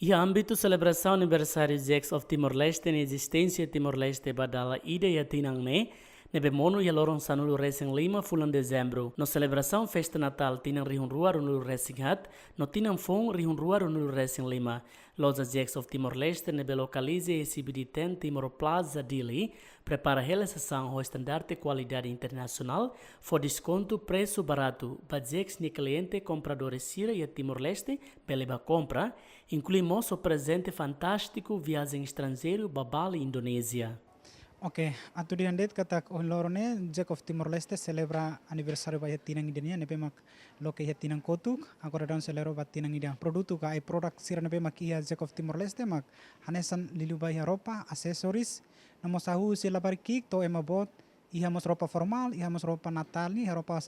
E âmbito celebração aniversário of Timor-Leste na existência Timor-Leste Dala ideia tinan nebe mono e lorong sanulu resing 5 fulan dezembro. No celebração festa natal tinan rihun rua runulu resing hat, no tinan fong rihun rua runulu resing 5. Los of Timor-Leste nebe localize e exibiditen Timor Plaza Díli, prepara hela sessão ho estandarte qualidade internacional, for Diskontu preço barato, badzex ni cliente compradores sira e Timor-Leste, beleba compra, Inklui moço presente Fantástiku Viajem estrangeiro Báli, Indonésia. Oke, atu di handet kata lorone of Timor-Leste celebra aniversário ba tinang idenia nebe mak loke tinang kotuk agora dan celebro ba tinang idea produto ka ai product sira nebe mak ia of Timor-Leste mak hanesan lilu ba Eropa accessories namo sahu sila barkik to emabot ihamos roupa formal ihamos roupa natal ni roupa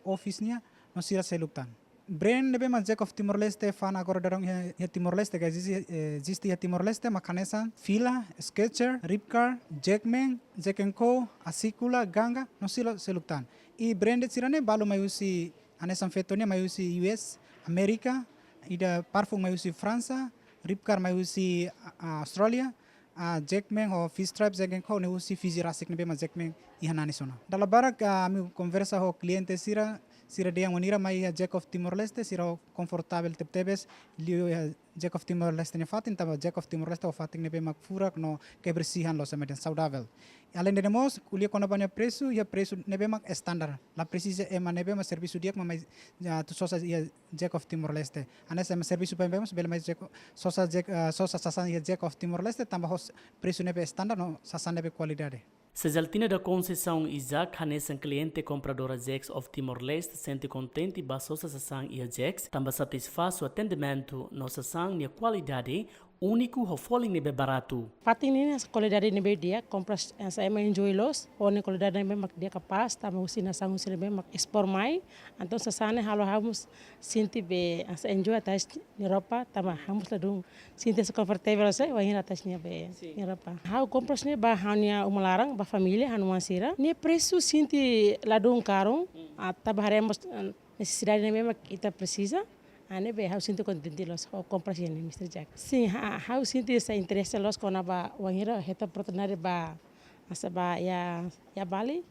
office nya no sira seluktan brand nebe mak of Timor-Leste fan agora darong ya Timor-Leste ka existe ya Timor-Leste makanesa fila sketcher ripcar jackman Diskontu asikula ganga no sila seluktan i branded sirane balu mayusi anesan fetonia mayusi US Amerika ida parfum mayusi Fransa ripcar mayusi Australia jackman ho fish tribe Diskontu ne usi fizirasik nebe mak jackman ihanani sona dala barak ami conversa ho cliente sira dia manira mai of Timor-Leste sira confortável tebes liu of Timor-Leste ne fatin taba of Timor-Leste o fatin nebe mak furak no kebersihan lo semedan saudável além de nemos kulia kona banyak preço ia preço nebe mak standar la precisa ema nebe mak serviço dia mai tu sosa ia of Timor-Leste anes ema serviço bem bem bel mais sosa sasan ia of Timor-Leste tamba hos preço nebe standar no sasan nebe qualidade. Sejaltina da Conceição Isaac, hanesan cliente compradora of Timor-Leste, sente contente ba sosa sasang ia tamba satisfaz o atendimento no sasang nia qualidade único ho folin nebe Baratu. Pating ni sa qualidade nebe dia compras sa ema enjoy los, o ni qualidade nebe mak dia capaz, tama usina sang usina nebe mak export mai, então sasane halo hamus sinti be sa enjoy atas ni Eropa, tama hamus ladung sinti sa comfortable sa wahin atas ni be ni Eropa. Hau compras ni ba hanya umalarang ba família hanu masira, ni preço sinti ladung karung, taba haremos necessidade nebe mak kita precisa. Ane be hau sinto contente los compras ni Mr. Jack. Sim, hau sinto essa interesse los kona ba wangira heta oportunidade ba asa ba ya Báli.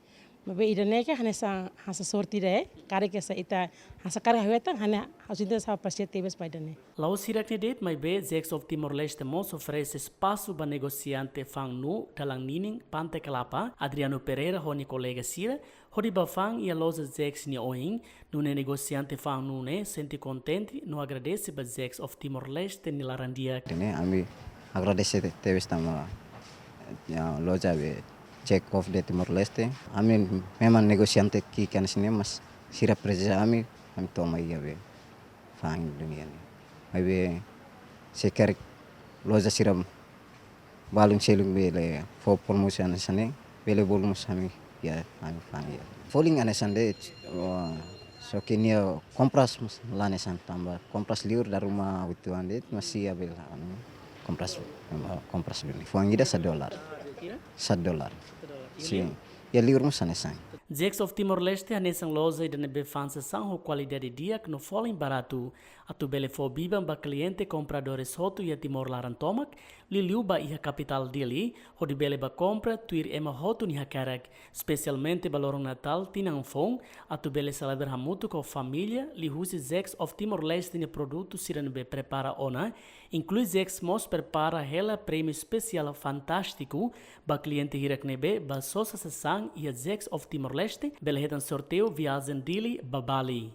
Mabe ida neka hanesa hasa sorti de kare ke sa ita hasa kare haweta hane hau sinto sa parceria tebes ba idane. Lao sirak ne det mai be of Timor-Leste mos oferece espaço ba negociante fang nu dalang nining pante kalapa Adriano Pereira honi colega sira hori ba fang ia losa Zex ni oing nu ne negociante fang nu ne senti contente nu agradece ba of Timor-Leste ni larandia. Ini ami agradece tebes tama ya loja be of de Timor-Leste. Ami memang negosiante ki kan sini mas sira presa ami toma ia be fang dunia ni. Ai be sekar loja sira balung selung be le for promotion sane bele bolum sami ya ami fang ya. Folin anesande so kenia compras lanesan tambah compras liur dari rumah itu ande masih abel compras beli. Fuangida $1. $1. Sim. Ya liur mas anesan. of Timor-Leste hanesan loja ida nebe fansa sang ho qualidade dia no folin Baratu atu bele fo bibam ba cliente compradores hotu ia Timor laran tomak liliu ba ia capital Díli ho di bele ba compra tuir ema hotu ni hakarak specialmente ba lorong Natal tinang fong atu bele celebrar hamutu ko família li husi of Timor-Leste ni produto siran be prepara ona Inklui mos prepara hela Prémio especial Fantástiku ba cliente hirak nebe ba sosa sasang ia of Timor-Leste bele hetan sorteio Viajem Díli ba Báli.